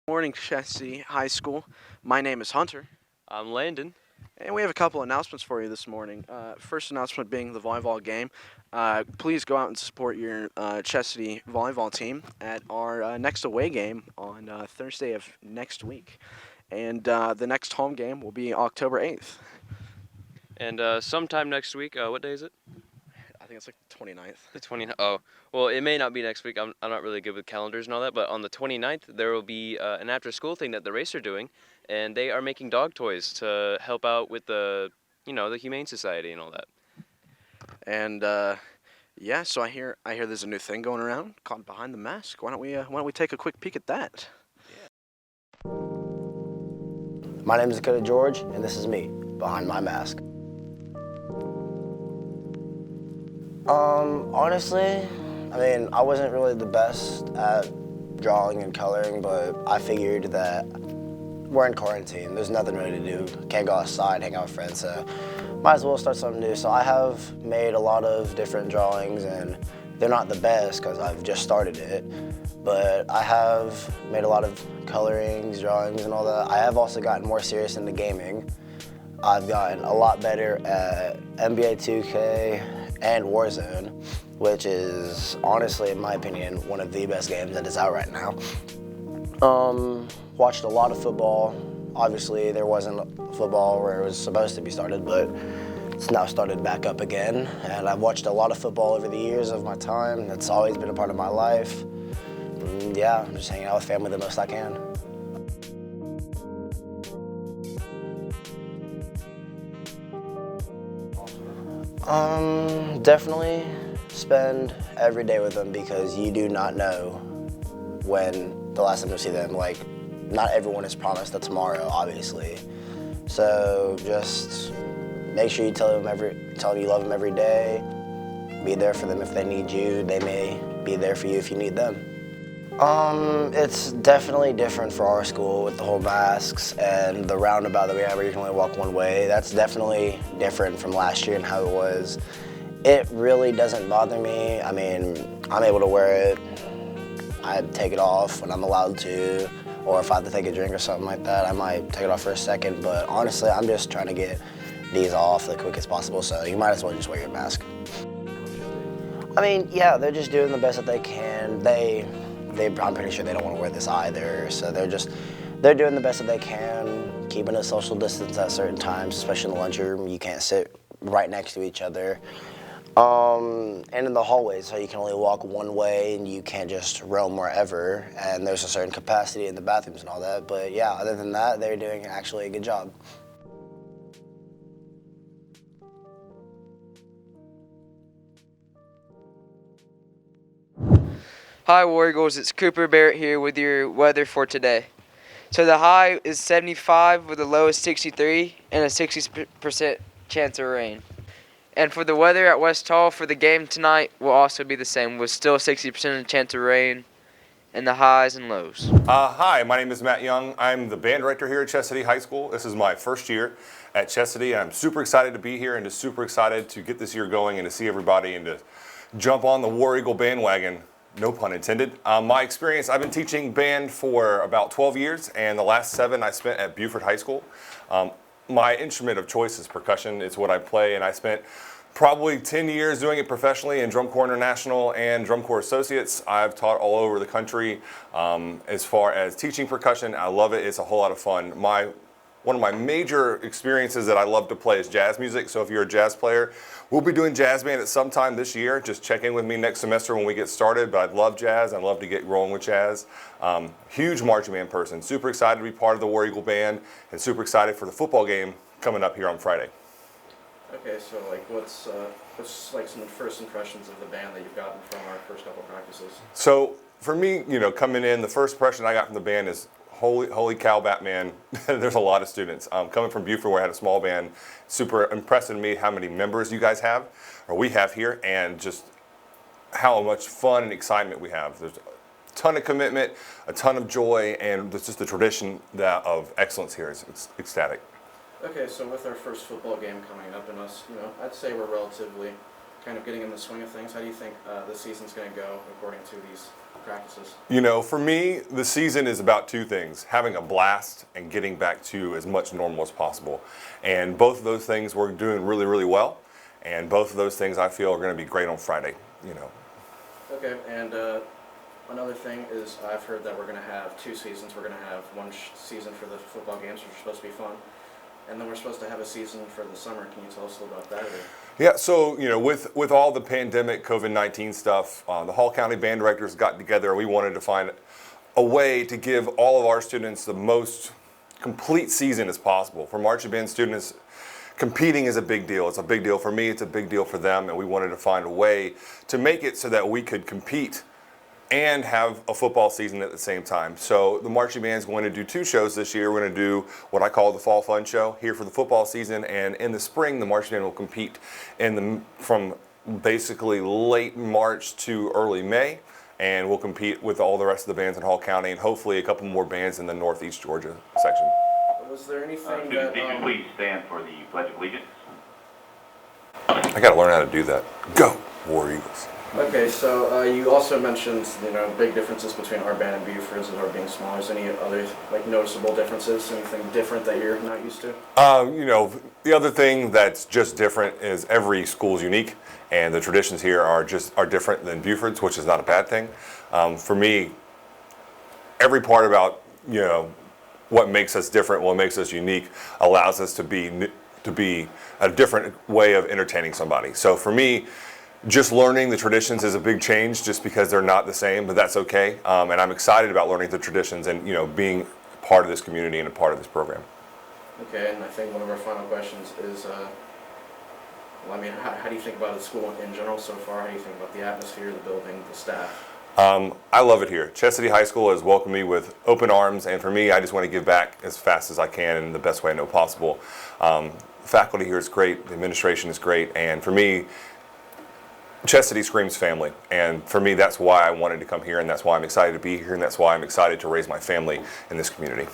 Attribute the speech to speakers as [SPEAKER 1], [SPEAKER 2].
[SPEAKER 1] Morning, Chesty High School. My name is Hunter,
[SPEAKER 2] I'm Landon.
[SPEAKER 1] and we have a couple announcements for you this morning. First announcement being the volleyball game. Please go out and support your Chesty volleyball team at our next away game on Thursday of next week. And the next home game will be October 8th.
[SPEAKER 2] And sometime next week, what day is it?
[SPEAKER 1] I think it's like 29th.
[SPEAKER 2] The 29th. Oh, well, it may not be next week. I'm not really good with calendars and all that. But on the 29th, there will be an after-school thing that the Race are doing, and they are making dog toys to help out with the Humane Society and all that.
[SPEAKER 1] And yeah, so I hear there's a new thing going around called Behind the Mask. Why don't we take a quick peek at that?
[SPEAKER 3] My name is Dakota George, and this is me, Behind My Mask. Honestly, I wasn't really the best at drawing and coloring, but I figured that we're in quarantine. There's nothing really to do. Can't go outside, hang out with friends, so might as well start something new. So I have made a lot of different drawings, and they're not the best because I've just started it, but I have made a lot of colorings, drawings, and all that. I have also gotten more serious into gaming. I've gotten a lot better at NBA 2K and Warzone, which is honestly, in my opinion, one of the best games that is out right now. Watched a lot of football. Obviously, there wasn't football where it was supposed to be started, but it's now started back up again. And I've watched a lot of football over the years of my time. It's always been a part of my life. And yeah, I'm just hanging out with family the most I can. Definitely spend every day with them because you do not know when the last time you'll see them. Like, not everyone is promised a tomorrow, obviously. So just make sure you tell them you love them every day. Be there for them if they need you. They may be there for you if you need them. It's definitely different for our school with the whole masks and the roundabout that we have where you can only walk one way. That's definitely different from last year and how it was. It really doesn't bother me. I'm able to wear it. I take it off when I'm allowed to, or if I have to take a drink or something like that, I might take it off for a second, but honestly, I'm just trying to get these off the quickest possible, so you might as well just wear your mask. Yeah, they're just doing the best that they can. I'm pretty sure they don't want to wear this either, so they're doing the best that they can, keeping a social distance at certain times, especially in the lunchroom. You can't sit right next to each other. And in the hallways, so you can only walk one way and you can't just roam wherever, and there's a certain capacity in the bathrooms and all that, but yeah, other than that, they're doing actually a good job.
[SPEAKER 4] Hi War Eagles, it's Cooper Barrett here with your weather for today. So the high is 75 with a low of 63 and a 60% chance of rain. And for the weather at West Hall for the game tonight will also be the same with still 60% chance of rain and the highs and lows.
[SPEAKER 5] Hi, my name is Matt Young. I'm the band director here at Chess High School. This is my first year at Chess and I'm super excited to be here and just super excited to get this year going and to see everybody and to jump on the War Eagle bandwagon. No pun intended. My experience, I've been teaching band for about 12 years, and the last 7 I spent at Buford High School. My instrument of choice is percussion. It's what I play, and I spent probably 10 years doing it professionally in Drum Corps International and Drum Corps Associates. I've taught all over the country. As far as teaching percussion, I love it. It's a whole lot of fun. One of my major experiences that I love to play is jazz music. So if you're a jazz player, we'll be doing jazz band at some time this year. Just check in with me next semester when we get started. But I love jazz. I love to get rolling with jazz. Huge marching band person. Super excited to be part of the War Eagle Band and super excited for the football game coming up here on Friday.
[SPEAKER 1] Okay, so what's some first impressions of the band that you've gotten from our first couple practices?
[SPEAKER 5] So for me, coming in, the first impression I got from the band is holy cow, Batman. There's a lot of students. Coming from Buford where I had a small band, super impressive to me how many members you guys have, or we have here, and just how much fun and excitement we have. There's a ton of commitment, a ton of joy, and it's just the tradition of excellence here is ecstatic.
[SPEAKER 1] Okay, so with our first football game coming up and us, I'd say we're relatively kind of getting in the swing of things? How do you think the season's going to go according to these practices?
[SPEAKER 5] You know, for me, the season is about two things: having a blast and getting back to as much normal as possible. And both of those things we're doing really, really well. And both of those things I feel are going to be great on Friday. You know.
[SPEAKER 1] Okay, and another thing is I've heard that we're going to have 2 seasons. We're going to have one season for the football games, which are supposed to be fun, and then we're supposed to have a season for the summer. Can you tell us a little about that?
[SPEAKER 5] Yeah, so you know, with all the pandemic COVID-19 stuff, the Hall County band directors got together. We wanted to find a way to give all of our students the most complete season as possible. For marching band students, competing is a big deal. It's a big deal for me. It's a big deal for them, and we wanted to find a way to make it so that we could compete and have a football season at the same time. So the marching band is going to do 2 shows this year. We're going to do what I call the Fall Fun Show here for the football season, and in the spring, the marching band will compete from basically late March to early May, and we'll compete with all the rest of the bands in Hall County, and hopefully a couple more bands in the Northeast Georgia section.
[SPEAKER 1] Was there anything
[SPEAKER 6] Students,
[SPEAKER 1] that?
[SPEAKER 6] would you please stand for the Pledge of Allegiance?
[SPEAKER 5] I got to learn how to do that. Go, War Eagles.
[SPEAKER 1] Okay, so you also mentioned big differences between our band and Buford's and our being smaller. Is there any other noticeable differences? Anything different that you're not used to?
[SPEAKER 5] You know, the other thing that's just different is every school is unique, and the traditions here are different than Buford's, which is not a bad thing. For me, every part about what makes us different, what makes us unique, allows us to be a different way of entertaining somebody. So for me, just learning the traditions is a big change, just because they're not the same, but that's okay. And I'm excited about learning the traditions and being part of this community and a part of this program.
[SPEAKER 1] Okay, and I think one of our final questions is, how do you think about the school in general so far? How do you think about the atmosphere, the building, the staff?
[SPEAKER 5] I love it here. Chess High School has welcomed me with open arms, and for me, I just want to give back as fast as I can in the best way I know possible. The faculty here is great, the administration is great, and for me, Chess screams family, and for me, that's why I wanted to come here, and that's why I'm excited to be here, and that's why I'm excited to raise my family in this community.